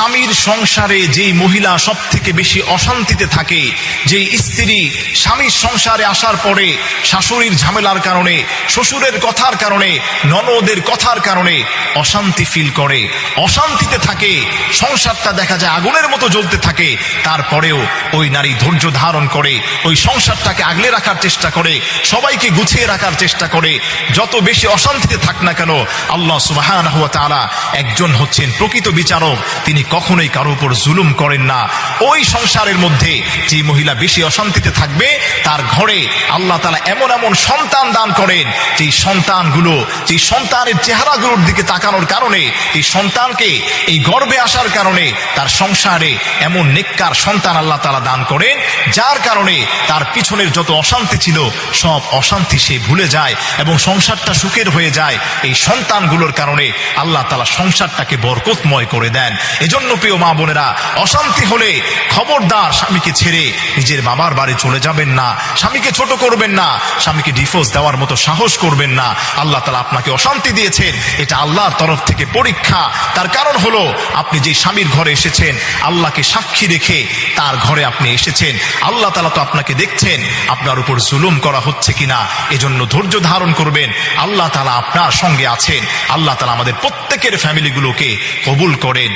স্বামীর সংসারে যেই মহিলা সব থেকে বেশি অশান্তিতে থাকে, যেই স্ত্রী স্বামীর সংসারে আসার পরে শাশুড়ির ঝামেলার কারণে, শ্বশুরের কথার কারণে, ননদের কথার কারণে অশান্তি ফিল করে, অশান্তিতে থাকে, সংসারটা দেখা যায় আগুনের মতো জ্বলতে থাকে, তারপরেও ওই নারী ধৈর্য ধারণ করে ওই সংসারটাকে আগলে রাখার চেষ্টা করে, সবাইকে গুছিয়ে রাখার চেষ্টা করে। যত বেশি অশান্তিতে থাক না কেন, আল্লাহ সুবহানাহু ওয়া তাআলা একজন হচ্ছেন প্রকৃত বিচারক, তিনি কখনোই কারো উপর জুলুম করেন না। ওই সংসারের মধ্যে যে মহিলা বেশি অশান্তিতে থাকবে তার ঘরে আল্লাহ তাআলা এমন এমন সন্তান দান করেন, যে সন্তানগুলো, যে সন্তানের চেহারাগুলোর দিকে তাকানোর কারণে, এই সন্তানকে এই গর্ভে আসার কারণে তার সংসারে এমন নেককার সন্তান আল্লাহ তাআলা দান করেন, যার কারণে তার পিছনের যত অশান্তি ছিল সব অশান্তি সে ভুলে যায় এবং সংসারটা সুখের হয়ে যায়। এই সন্তানগুলোর কারণে আল্লাহ তাআলা সংসারটাকে বরকতময় করে দেন। এজন্য প্রিয় মা বোনেরা, অশান্তি হলে খবরদার স্বামীকে ছেড়ে নিজের বাবার বাড়ি চলে যাবেন না, স্বামীকে ছোট করবেন না, স্বামীকে ডিভোর্স দেওয়ার মতো সাহস করবেন না। আল্লাহ তাআলা আপনাকে অশান্তি দিয়েছেন, এটা আল্লাহর তরফ থেকে পরীক্ষা। তার কারণ হলো আপনি যে স্বামীর ঘরে এসেছেন, আল্লাহকে সাক্ষী রেখে তার ঘরে আপনি এসেছেন, আল্লাহ তাআলা তো আপনাকে দেখছেন আপনার উপর জুলুম করা হচ্ছে কিনা। এজন্য ধৈর্য ধারণ করবেন, আল্লাহ তাআলা আপনার সঙ্গে আছেন। আল্লাহ তাআলা আমাদের প্রত্যেকের ফ্যামিলিগুলোকে কবুল করেন।